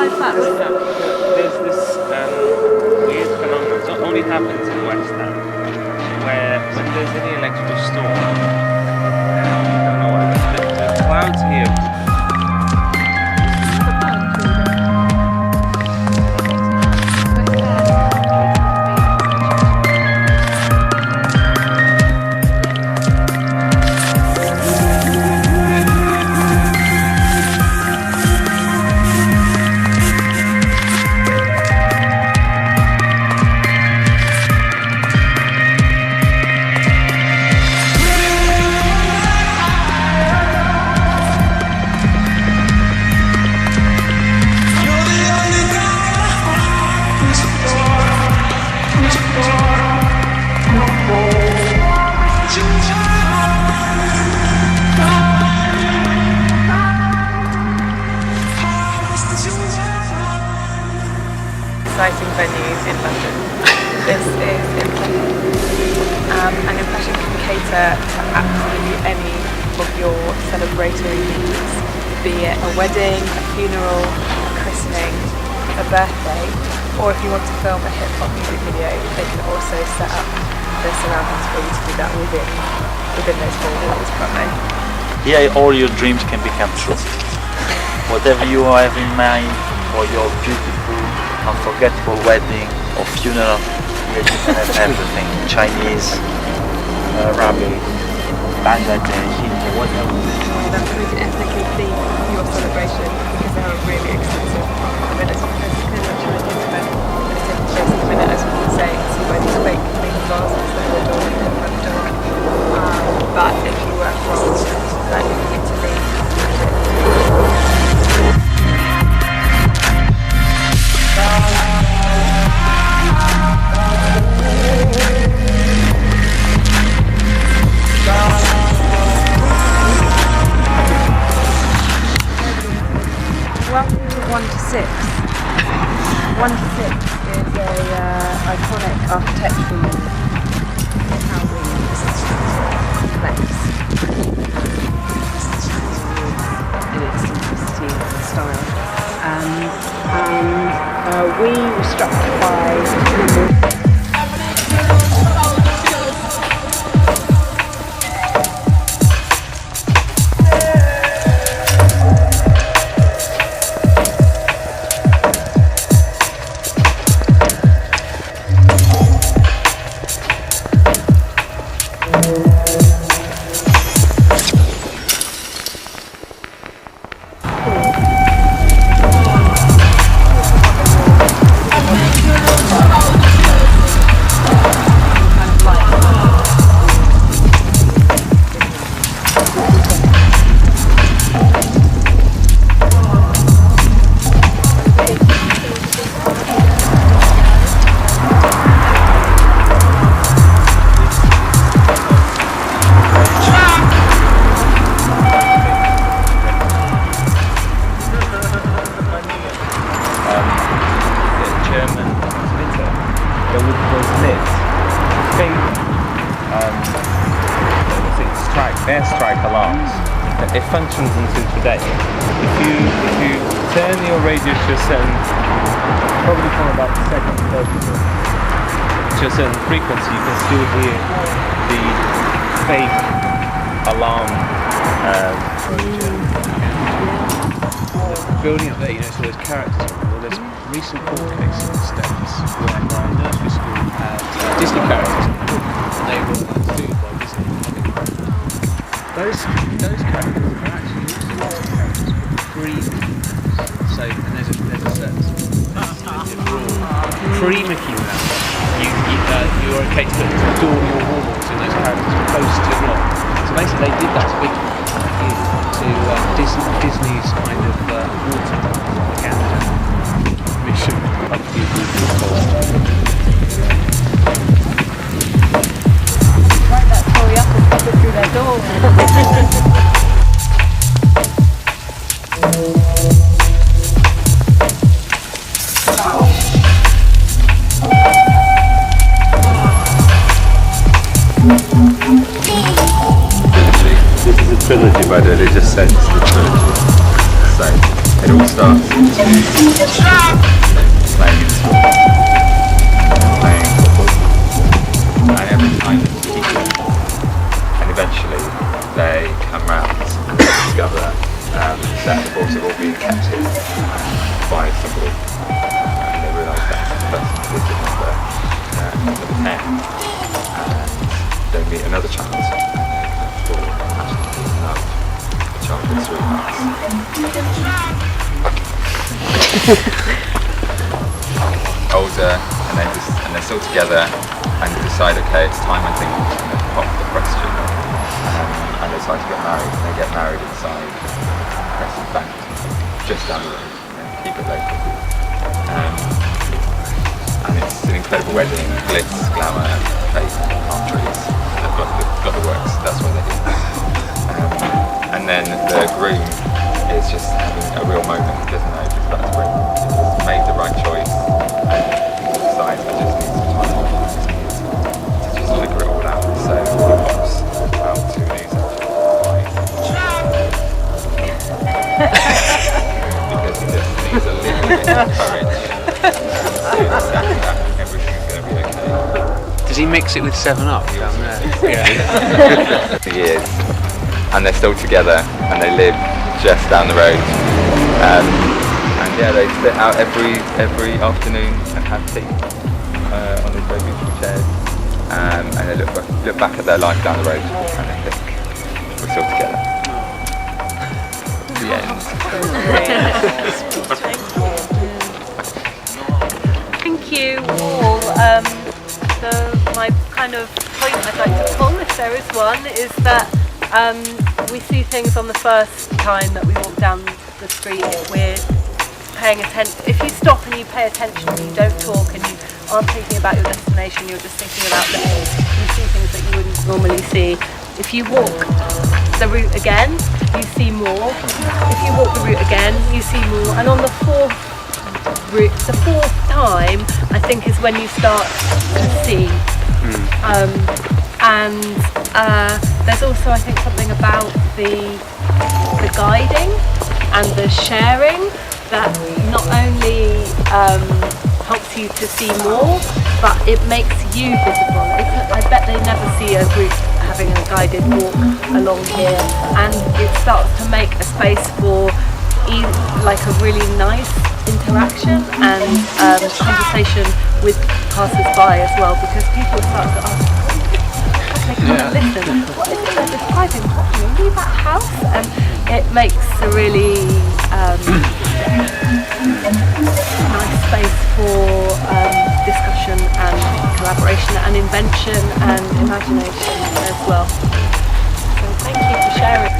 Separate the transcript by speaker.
Speaker 1: live fast?
Speaker 2: There's this weird phenomenon. It only happens in West Ham, where when there's any electrical storm, I don't know why, the clouds here.
Speaker 3: Exciting venues in London. This is Immersive. An impression can cater to absolutely any of your celebratory needs, be it a wedding, a funeral, a christening, a birthday, or if you want to film a hip-hop music video, they can also set up the surroundings for you to do that within those 4 walls, can't they?
Speaker 4: Here all your dreams can become true. Whatever you have in mind for your beautiful, unforgettable wedding or funeral, here you can have everything. Chinese, Arabic, Bangladesh, India, whatever.
Speaker 3: That's a really ethnically themed your celebration because they are really expensive. I mean, it's pretty much an intimate, but it's taking place in a minute, as we can say, see by these fake clean vases that are adored in front door. But if you were from like Italy, welcome to 1 to 6. 1 to 6 is a iconic architectural housing complex in its simplicity and style. We were struck by
Speaker 2: airstrike alarms. It functions until today. If you turn your radio to a certain, probably from about the second, third, to a certain frequency, you can still hear the fake alarm.
Speaker 5: The building up there, so there's characters. Well, there's recent court case in the States where a nursery school had Disney characters, and they were sued by Disney. Those characters are actually also characters pre-Mickey. So, and there's a certain rule. Pre-Mickey Mouse, you are okay to adorn your walls in those characters close to the block. So basically they did that to Disney's kind of water mission of
Speaker 3: right, that's hurry up and pop it through their door.
Speaker 6: This is a trilogy, by the way, they just said it's the trilogy site.
Speaker 1: all starts to playing in school, playing football, and every time you keep them, and eventually they come round and discover that the balls are all being kept here by somebody, and they realise that's the person who is number 10, and they meet another child, and they fall absolutely in love. Childhood sweethearts. Older, and they're still together, and decide, okay, it's time, I think, to pop the question, and they decide to get married, and they get married inside Immersive Bank, just down the road, keep it local. And it's an incredible wedding, glitz, glamour, faith, palm trees, they've got the works, that's what they do. And then the groom is just having a real moment, he doesn't know if it's about to break. He's made the right choice, and he decides I just need some time off, I just need to just figure it all out. So he walks out to these because he just needs a little bit of courage to accept that everything's going to be okay.
Speaker 5: Does he mix it with 7-Up down there?
Speaker 1: Yeah. For years. And they're still together, and they live just down the road. And yeah, they sit out every afternoon and have tea on these very beautiful chairs. And they look back at their life down the road, and they think, we're still together. The end.
Speaker 6: Thank you all. My kind of point I'd like to pull, if there is one, is that we see things on the first time that we walk down the street. We're paying attention. If you stop and you pay attention, you don't talk and you aren't thinking about your destination, you're just thinking about living. You see things that you wouldn't normally see. If you walk the route again, you see more. If you walk the route again, you see more. And on the fourth time, I think, is when you start to see. There's also, I think, something about the guiding and the sharing that not only helps you to see more, but it makes you visible. I bet they never see a group having a guided walk along here, and it starts to make a space for like a really nice interaction and conversation with passers-by as well, because people start to ask, they can't listen, what is it they're describing? What can we leave that house? And it makes a really nice space for discussion and collaboration and invention and imagination as well. So thank you for sharing.